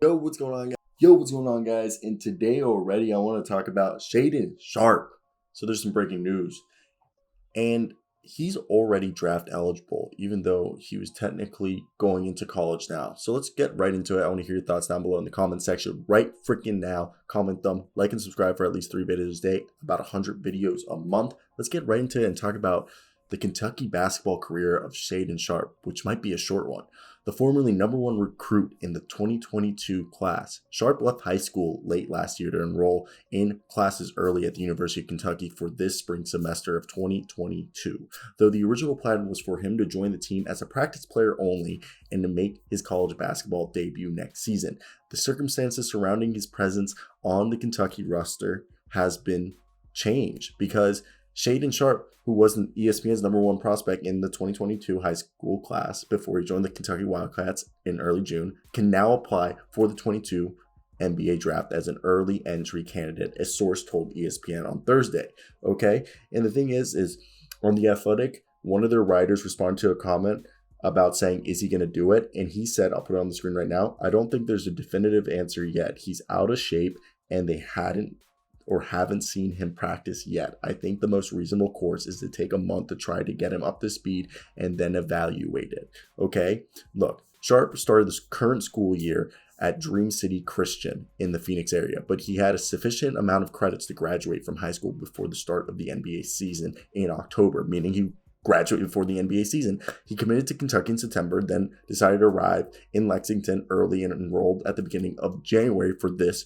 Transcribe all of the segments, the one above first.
Yo, what's going on, guys? Yo, what's going on, guys? And today already, I want to talk about Shaedon Sharpe. So there's some breaking news, and he's already draft eligible, even though he was technically going into college now. So let's get right into it. I want to hear your thoughts down below in the comment section right freaking now. Comment them, like, and subscribe for at least 3 videos a day, about 100 videos a month. Let's get right into it and talk about the Kentucky basketball career of Shaedon Sharpe, which might be a short one. The formerly #1 recruit in the 2022 class, Sharpe left high school late last year to enroll in classes early at the University of Kentucky for this spring semester of 2022. Though the original plan was for him to join the team as a practice player only and to make his college basketball debut next season, the circumstances surrounding his presence on the Kentucky roster has been changed because Shaedon Sharpe, who was ESPN's #1 prospect in the 2022 high school class before he joined the Kentucky Wildcats in early June, can now apply for the 22 NBA draft as an early entry candidate, a source told ESPN on Thursday. Okay, and the thing is on The Athletic, one of their writers responded to a comment about saying, is he going to do it? And he said, I'll put it on the screen right now, I don't think there's a definitive answer yet. He's out of shape and they haven't seen him practice yet. I think the most reasonable course is to take a month to try to get him up to speed and then evaluate it. Okay? Look, Sharpe started this current school year at Dream City Christian in the Phoenix area, but he had a sufficient amount of credits to graduate from high school before the start of the NBA season in October, meaning he graduated before the NBA season. He committed to Kentucky in September, then decided to arrive in Lexington early and enrolled at the beginning of January for this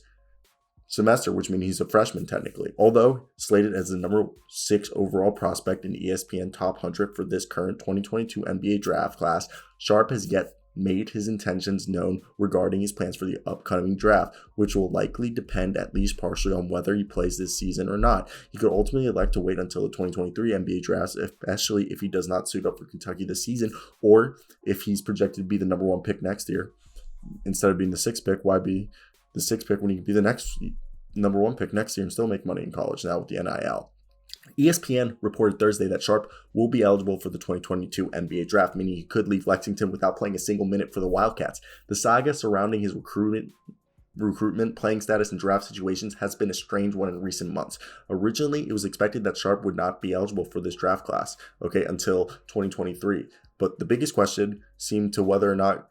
semester, which means he's a freshman technically. Although slated as the #6 overall prospect in ESPN Top 100 for this current 2022 NBA draft class, Sharpe has yet made his intentions known regarding his plans for the upcoming draft, which will likely depend at least partially on whether he plays this season or not. He could ultimately elect to wait until the 2023 NBA draft, especially if he does not suit up for Kentucky this season, or if he's projected to be the #1 pick next year. Instead of being the 6th pick, why be the 6th pick when he could be the next #1 pick next year and still make money in college now with the NIL? ESPN reported Thursday that Sharpe will be eligible for the 2022 NBA draft, meaning he could leave Lexington without playing a single minute for the Wildcats. The saga surrounding his recruitment, playing status, and draft situations has been a strange one in recent months. Originally, it was expected that Sharpe would not be eligible for this draft class, until 2023. But the biggest question seemed to whether or not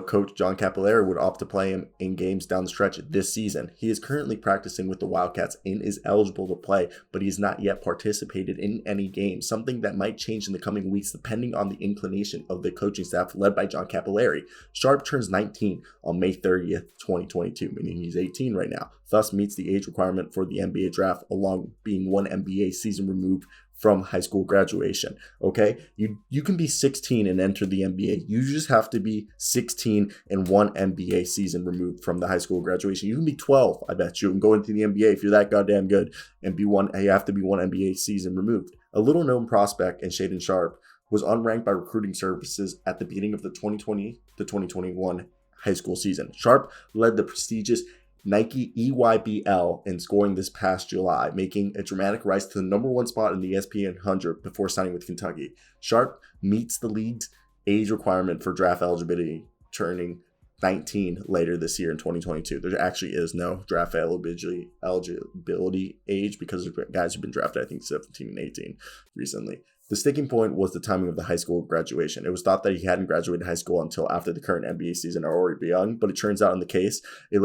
Coach John Capilari would opt to play him in games down the stretch this season. He is currently practicing with the Wildcats and is eligible to play, but he has not yet participated in any games, something that might change in the coming weeks depending on the inclination of the coaching staff led by John Capilari. Sharpe turns 19 on May 30th, 2022, meaning he's 18 right now, thus meets the age requirement for the NBA draft, along being one NBA season removed from high school graduation. Okay, you can be 16 and enter the NBA. You just have to be 16 and one NBA season removed from the high school graduation. You can be 12, I bet you, and go into the NBA if you're that goddamn good and be one. You have to be one NBA season removed. A little known prospect in Shaedon Sharpe was unranked by recruiting services at the beginning of the 2020 to 2021 high school season. Sharpe led the prestigious Nike EYBL in scoring this past July, making a dramatic rise to the #1 spot in the ESPN 100 before signing with Kentucky. Sharpe meets the league's age requirement for draft eligibility, turning 19 later this year in 2022. There actually is no draft eligibility age because of guys who've been drafted, I think, 17 and 18 recently. The sticking point was the timing of the high school graduation. It was thought that he hadn't graduated high school until after the current NBA season had already begun, but it turns out in the case, a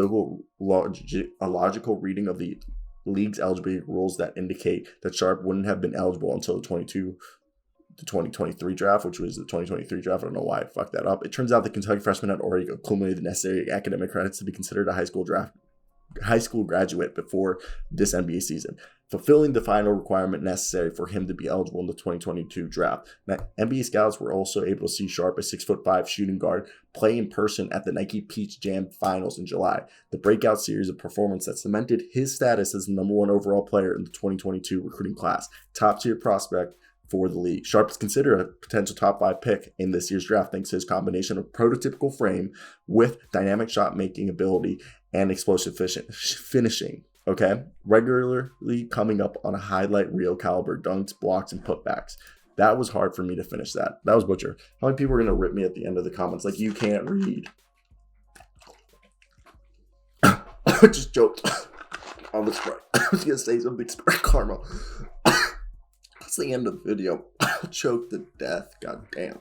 logical reading of the league's eligibility rules that indicate that Sharpe wouldn't have been eligible until the 2023 draft, which was the 2023 draft. I don't know why I fucked that up. It turns out the Kentucky freshman had already accumulated the necessary academic credits to be considered a high school graduate before this NBA season, fulfilling the final requirement necessary for him to be eligible in the 2022 draft. Now, NBA scouts were also able to see Sharpe, a 6'5" shooting guard, play in person at the Nike Peach Jam Finals in July, the breakout series of performance that cemented his status as the #1 overall player in the 2022 recruiting class. Top-tier prospect for the league. Sharpe is considered a potential top 5 pick in this year's draft thanks to his combination of prototypical frame with dynamic shot-making ability and explosive finishing. Okay, regularly coming up on a highlight reel caliber dunks, blocks, and putbacks. That was hard for me to finish that. That was butcher. How many people are going to rip me at the end of the comments like, you can't read? I just joked. I was right. I was gonna say something Sprite caramel. That's the end of the video. I'll choke to death. God damn.